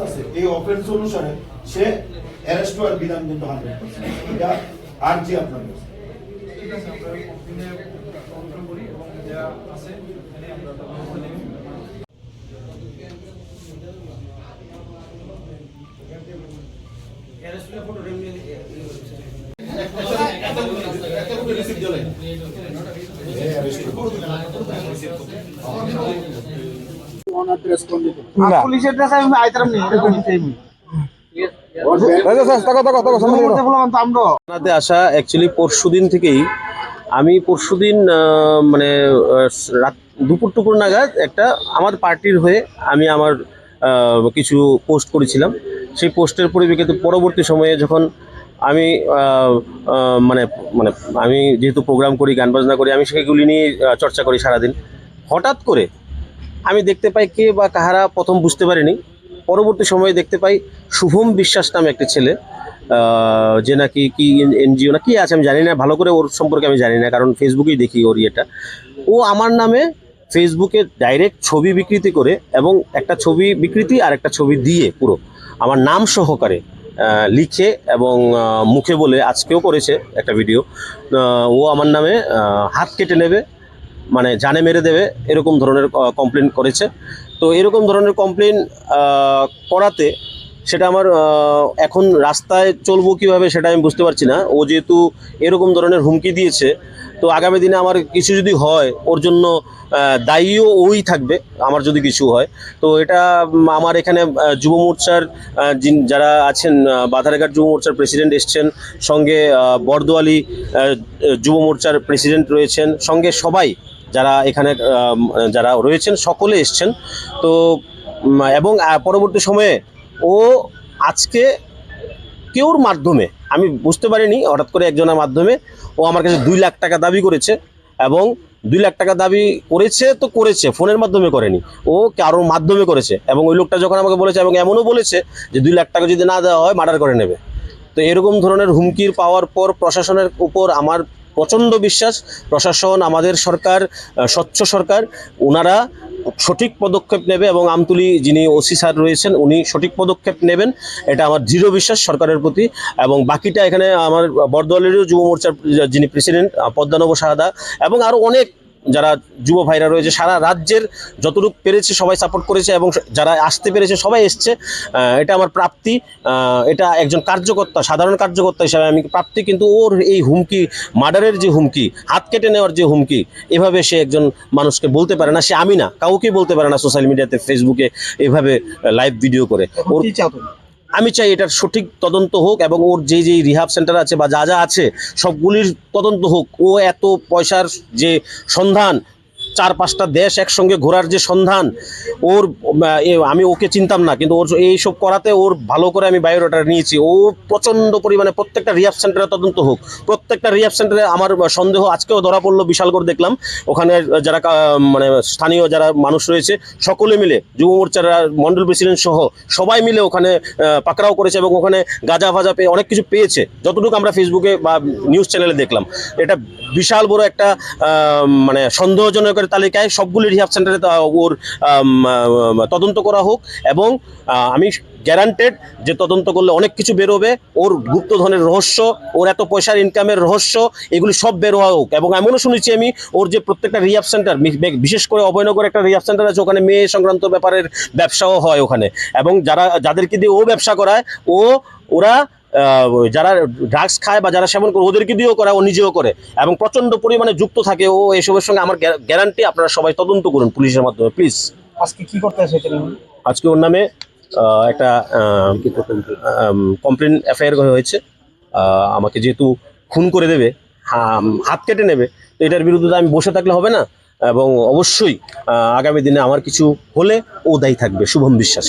আছে এই অফেন্স অনুসারে সে অ্যারেস্ট হওয়ার বিধান কিন্তু 100%। এটা আর জি আপনার ঠিক আছে, আমরা কমপ্লেনে কন্ট্রোল করি এবং যা আছে এখানে আমরা ব্যবস্থা নেব। অ্যারেস্টের ফটো রেমনি পুলিশের ড্রেস আমি আইতাম নি এরকম টাইম থানাতে আসা অ্যাকচুয়ালি পরশুদিন থেকেই আমি মানে রাত দুপুর নাগাদ একটা আমার পার্টির হয়ে আমি আমার কিছু পোস্ট করেছিলাম। সেই পোস্টের পরিপ্রেক্ষিতে পরবর্তী সময়ে যখন আমি মানে মানে আমি যেহেতু প্রোগ্রাম করি, গান বাজনা করি, আমি সেগুলি নিয়ে চর্চা করি সারাদিন। হঠাৎ করে আমি দেখতে পাই কে বা কাহারা, প্রথম বুঝতে পারিনি, পরবর্তী সময়ে দেখতে পাই শুভম বিশ্বাস নামে একটি ছেলে, যে নাকি কি এনজিও না কি আছে আমি জানি না, ভালো করে ওর সম্পর্কে আমি জানি না, কারণ ফেসবুকেই দেখি ওর ইয়েটা। ও আমার নামে ফেসবুকে ডাইরেক্ট ছবি বিকৃতি করে, এবং একটা ছবি বিকৃতি আর একটা ছবি দিয়ে পুরো আমার নাম সহকারে লিখে এবং মুখে বলে আজকেও করেছে একটা ভিডিও, ও আমার নামে হাত কেটে নেবে, মানে জানে মেরে দেবে, এরকম ধরনের কমপ্লেন করেছে। তো এরকম ধরনের কমপ্লেন করাতে সেটা আমার এখন রাস্তায় চলবো কীভাবে সেটা আমি বুঝতে পারছি না। ও যেহেতু এরকম ধরনের হুমকি দিয়েছে, তো আগামী দিনে আমার কিছু যদি হয় ওর জন্য দায়ীও ওই থাকবে, আমার যদি কিছু হয়। তো এটা আমার এখানে যুব মোর্চার যারা আছেন, বাধারঘাট যুব মোর্চার প্রেসিডেন্ট এসছেন, সঙ্গে বরদোয়ালি যুব মোর্চার প্রেসিডেন্ট রয়েছেন, সঙ্গে সবাই যারা এখানে যারা রয়েছেন সকলে এসছেন। তো এবং পরবর্তী সময়ে ও আজকে কেউর মাধ্যমে, আমি বুঝতে পারিনি, হঠাৎ করে একজনের মাধ্যমে ও আমার কাছে 2 লাখ টাকা দাবি করেছে, এবং 2 লাখ টাকা দাবি করেছে তো করেছে, ফোনের মাধ্যমে করেনি, ও কারোর মাধ্যমে করেছে। এবং ওই লোকটা যখন আমাকে বলেছে, এবং এমনও বলেছে যে 2 লাখ টাকা যদি না দেওয়া হয় মার্ডার করে নেবে। তো এরকম ধরনের হুমকির পাওয়ার পর প্রশাসনের উপর আমার প্রচণ্ড বিশ্বাস, প্রশাসন, আমাদের সরকার, স্বচ্ছ সরকার, ওনারা সঠিক পদক্ষেপ নেবে, এবং আমতুলি যিনি ওসি স্যার রয়েছেন উনি সঠিক পদক্ষেপ নেবেন, এটা আমার দৃঢ় বিশ্বাস সরকারের প্রতি। এবং বাকিটা এখানে আমার বরদোয়ালেরও যুব মোর্চার যিনি প্রেসিডেন্ট পদ্মানব শাহাদা, এবং আরও অনেক যারা যুব ভাইরা রয়েছে, সারা রাজ্যের যতটুকু পেরেছে সবাই সাপোর্ট করেছে, এবং যারা আসতে পেরেছে সবাই এসছে। এটা আমার প্রাপ্তি, এটা একজন কার্যকর্তা, সাধারণ কার্যকর্তা হিসাবে আমি প্রাপ্তি। কিন্তু ওর এই হুমকি, মার্ডারের যে হুমকি, হাত কেটে নেওয়ার যে হুমকি, এভাবে সে একজন মানুষকে বলতে পারে না, সে আমি না, কাউকেই বলতে পারে না সোশ্যাল মিডিয়াতে, ফেসবুকে এভাবে লাইভ ভিডিও করে। ওর আমি চাই এটার সঠিক তদন্ত হোক, এবং ওর যেই রিহাব সেন্টার আছে বা যা যা আছে সবগুলির তদন্ত হোক। ও এত পয়সার যে সন্ধান, 4-5টা দেশ একসঙ্গে ঘোরার যে সন্ধান ওর, আমি ওকে চিনতাম না, কিন্তু ওর এইসব করাতে ওর ভালো করে আমি বায়োডাটা নিয়েছি। ও প্রচণ্ড পরিমাণে প্রত্যেকটা রিহাব সেন্টারে তদন্ত হোক, প্রত্যেকটা রিহাব সেন্টারে। আমার সন্দেহ আজকেও ধরা পড়লো, বিশালগড় দেখলাম, ওখানে যারা মানে স্থানীয় যারা মানুষ রয়েছে সকলে মিলে, যুব মোর্চার মন্ডল প্রেসিডেন্ট সহ সবাই মিলে ওখানে পাকড়াও করেছে, এবং ওখানে গাঁজা ফাজা পেয়ে অনেক কিছু পেয়েছে, যতটুকু আমরা ফেসবুকে বা নিউজ চ্যানেলে দেখলাম। এটা বিশাল বড় একটা মানে সন্দেহজনক তালিকায় সবগুলি রিহাব সেন্টারে ওর তদন্ত করা হোক, এবং আমি গ্যারান্টেড যে তদন্ত করলে অনেক কিছু বেরোবে। ওর গুপ্তধনের রহস্য, ওর এত পয়সার ইনকামের রহস্য, এগুলি সব বের হওয়া হোক। এবং এমনও শুনেছি আমি, ওর যে প্রত্যেকটা রিহাব সেন্টার, বিশেষ করে অভয়নগর একটা রিহাব সেন্টার আছে, ওখানে মেয়ে সংক্রান্ত ব্যাপারের ব্যবসাও হয় ওখানে, এবং যাদেরকে দিয়ে ও ব্যবসা করায়, ওরা যারা ড্রাগস খায় বা যারা সেবন করে ওদেরকে দিয়েও করে, ও নিজেও করে, এবং প্রচণ্ড পরিমাণে যুক্ত থাকে ও এসবের সঙ্গে। আমার গ্যারান্টি, আপনারা সবাই তদন্ত করুন পুলিশের মাধ্যমে প্লিজ। আজকে কি করতে আসে? আজকে ওর নামে একটা কমপ্লেন এফআইআর হয়েছে। আমাকে যেহেতু খুন করে দেবে, হাত কেটে নেবে, তো এটার বিরুদ্ধে আমি বসে থাকলে হবে না, এবং অবশ্যই আগামী দিনে আমার কিছু হলে ও দায়ী থাকবে। শুভম বিশ্বাস।